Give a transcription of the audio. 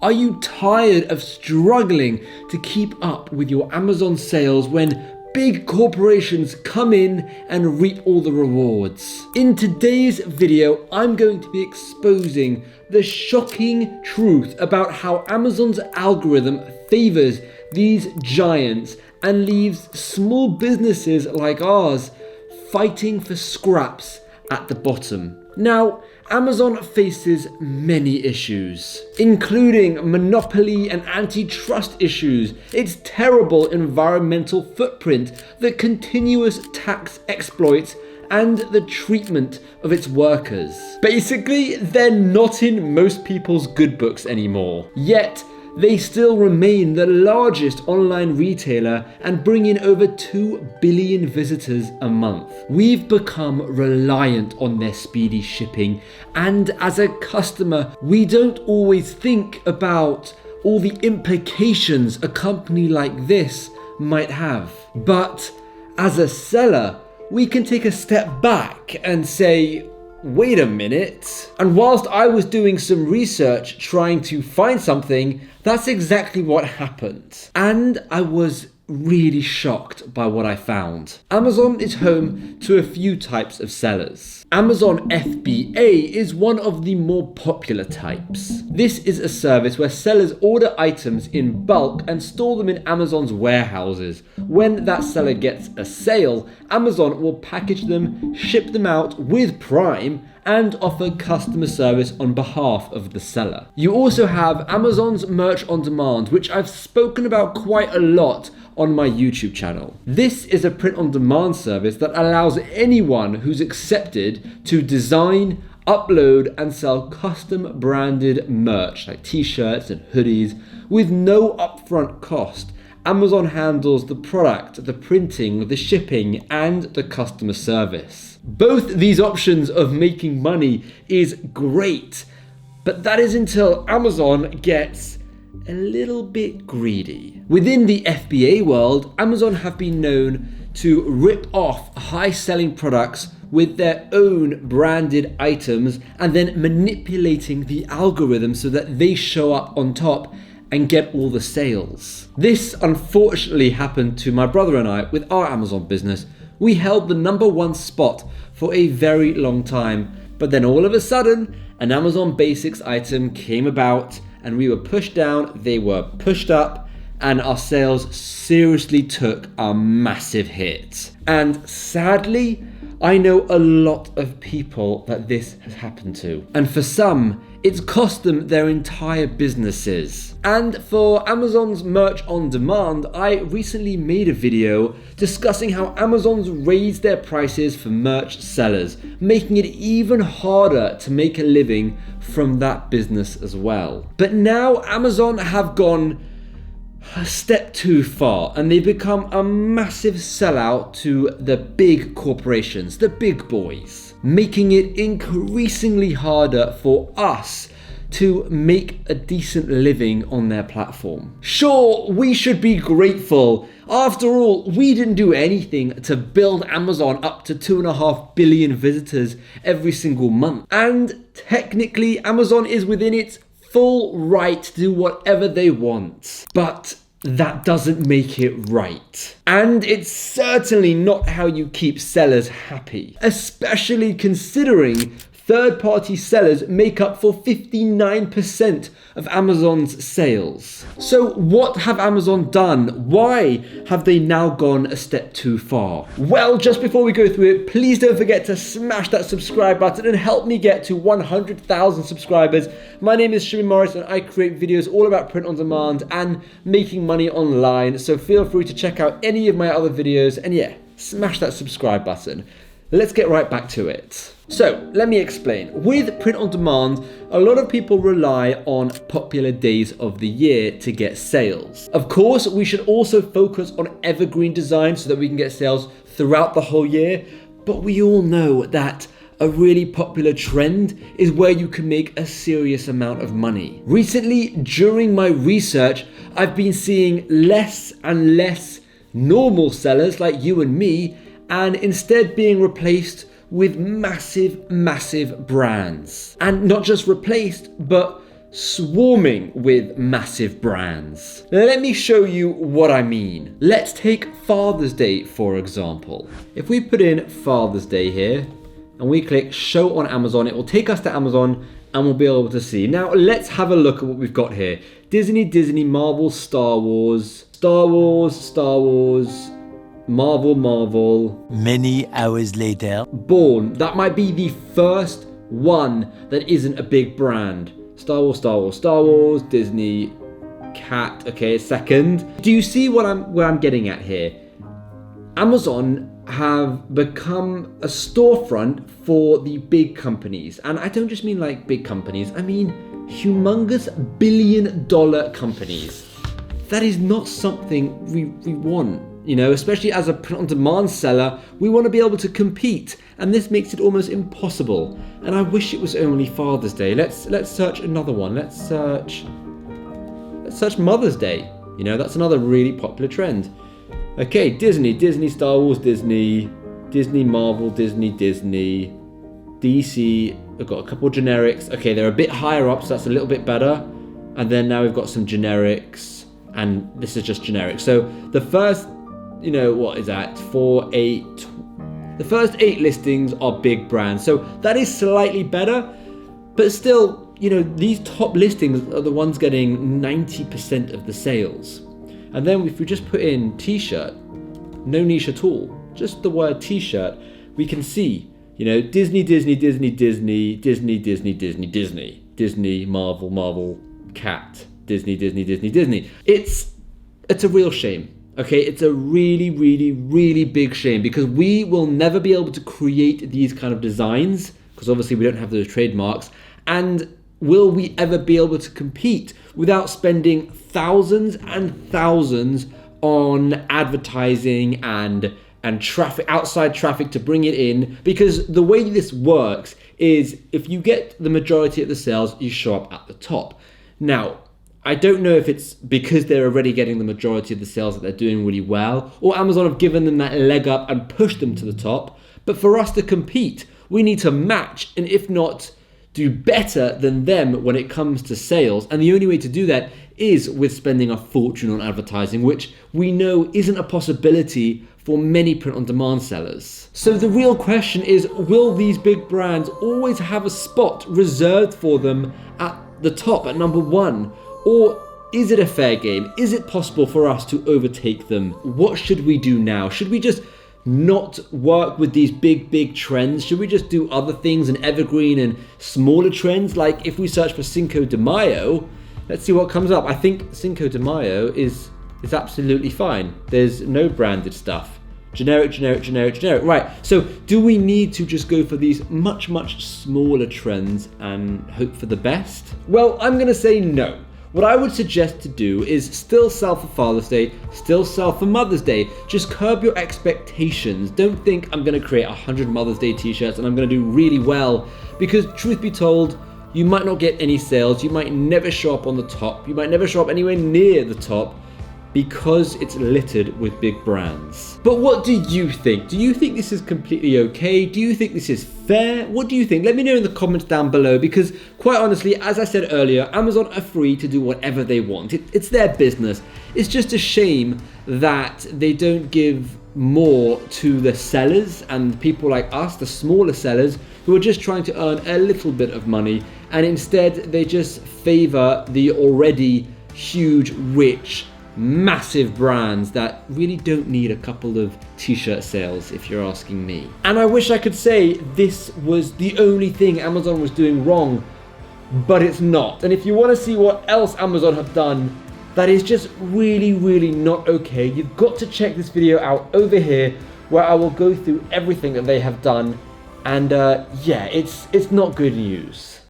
Are you tired of struggling to keep up with your Amazon sales when big corporations come in and reap all the rewards? In today's video, I'm going to be exposing the shocking truth about how Amazon's algorithm favors these giants and leaves small businesses like ours fighting for scraps at the bottom. Now, Amazon faces many issues, including monopoly and antitrust issues, its terrible environmental footprint, the continuous tax exploits, and the treatment of its workers. Basically, they're not in most people's good books anymore. Yet, they still remain the largest online retailer and bring in over 2 billion visitors a month. We've become reliant on their speedy shipping, and as a customer, we don't always think about all the implications a company like this might have. But as a seller, we can take a step back and say, wait a minute. And whilst I was doing some research trying to find something, that's exactly what happened. And I was really shocked by what I found. Amazon is home to a few types of sellers. Amazon FBA is one of the more popular types. This is a service where sellers order items in bulk and store them in Amazon's warehouses. When that seller gets a sale, Amazon will package them, ship them out with Prime, and offer customer service on behalf of the seller. You also have Amazon's Merch on Demand, which I've spoken about quite a lot on my YouTube channel. This is a print-on-demand service that allows anyone who's accepted to design, upload, and sell custom branded merch like t-shirts and hoodies with no upfront cost. Amazon handles the product, the printing, the shipping, and the customer service. Both these options of making money is great, but that is until Amazon gets a little bit greedy. Within the FBA world, Amazon have been known to rip off high-selling products with their own branded items and then manipulating the algorithm so that they show up on top and get all the sales. This unfortunately happened to my brother and I with our Amazon business. We held the #1 spot for a very long time, but then all of a sudden, an Amazon Basics item came about and we were pushed down, they were pushed up, and our sales seriously took a massive hit. And sadly, I know a lot of people that this has happened to. And for some, it's cost them their entire businesses. And for Amazon's Merch on Demand, I recently made a video discussing how Amazon's raised their prices for merch sellers, making it even harder to make a living from that business as well. But now Amazon have gone a step too far and they become a massive sellout to the big corporations, the big boys, making it increasingly harder for us to make a decent living on their platform. Sure, we should be grateful. After all, we didn't do anything to build Amazon up to 2.5 billion visitors every single month. And technically, Amazon is within its full right to do whatever they want. But that doesn't make it right. And it's certainly not how you keep sellers happy, especially considering third-party sellers make up for 59% of Amazon's sales. So what have Amazon done? Why have they now gone a step too far? Well, just before we go through it, please don't forget to smash that subscribe button and help me get to 100,000 subscribers. My name is Shimmy Morris and I create videos all about print on demand and making money online. So feel free to check out any of my other videos and yeah, smash that subscribe button. Let's get right back to it. So let me explain. With print on demand, a lot of people rely on popular days of the year to get sales. Of course, we should also focus on evergreen design so that we can get sales throughout the whole year. But we all know that a really popular trend is where you can make a serious amount of money. Recently, during my research, I've been seeing less and less normal sellers like you and me, and instead being replaced with massive brands. And not just replaced, but swarming with massive brands. Now let me show you what I mean. Let's take Father's Day, for example. If we put in Father's Day here and we click show on Amazon, it will take us to Amazon and we'll be able to see. Now let's have a look at what we've got here. Disney, Marvel, Star Wars, Marvel. Many hours later. Bourne. That might be the first one that isn't a big brand. Star Wars, Disney, Cat. Okay, second. Do you see where I'm getting at here? Amazon have become a storefront for the big companies. And I don't just mean like big companies, I mean humongous billion-dollar companies. That is not something we want, you know, especially as a print-on-demand seller. We want to be able to compete, and this makes it almost impossible. And I wish it was only Father's Day. Let's search another one. Let's search Mother's Day. You know, that's another really popular trend. Okay, Disney, Star Wars, Disney, Marvel, Disney, DC. We've got a couple of generics. Okay, they're a bit higher up, so that's a little bit better. And then now we've got some generics, and this is just generic. So the first, you know, what is that? 4, 8. The first 8 listings are big brands. So that is slightly better, but still, you know, these top listings are the ones getting 90% of the sales. And then if we just put in t-shirt, no niche at all, just the word t-shirt, we can see, you know, Disney, Marvel, Cat, Disney. It's a real shame. Okay, it's a really big shame, because we will never be able to create these kind of designs, because obviously we don't have those trademarks. And will we ever be able to compete without spending thousands and thousands on advertising and traffic, outside traffic to bring it in? Because the way this works is if you get the majority of the sales, you show up at the top. Now, I don't know if it's because they're already getting the majority of the sales that they're doing really well, or Amazon have given them that leg up and pushed them to the top. But for us to compete, we need to match, and if not, do better than them when it comes to sales. And the only way to do that is with spending a fortune on advertising, which we know isn't a possibility for many print-on-demand sellers. So the real question is, will these big brands always have a spot reserved for them at the top, at number 1? Or is it a fair game? Is it possible for us to overtake them? What should we do now? Should we just not work with these big trends? Should we just do other things and evergreen and smaller trends? Like if we search for Cinco de Mayo, let's see what comes up. I think Cinco de Mayo is absolutely fine. There's no branded stuff. Generic. Right, so do we need to just go for these much smaller trends and hope for the best? Well, I'm gonna say no. What I would suggest to do is still sell for Father's Day, still sell for Mother's Day. Just curb your expectations. Don't think I'm going to create 100 Mother's Day t-shirts and I'm going to do really well, because truth be told, you might not get any sales. You might never show up on the top. You might never show up anywhere near the top, because it's littered with big brands. But what do you think? Do you think this is completely okay? Do you think this is fair? What do you think? Let me know in the comments down below, because quite honestly, as I said earlier, Amazon are free to do whatever they want. It's their business. It's just a shame that they don't give more to the sellers and people like us, the smaller sellers, who are just trying to earn a little bit of money, and instead they just favor the already huge, rich, massive brands that really don't need a couple of t-shirt sales, if you're asking me. And I wish I could say this was the only thing Amazon was doing wrong, but it's not. And if you want to see what else Amazon have done that is just really not okay, you've got to check this video out over here, where I will go through everything that they have done. And yeah, it's not good news.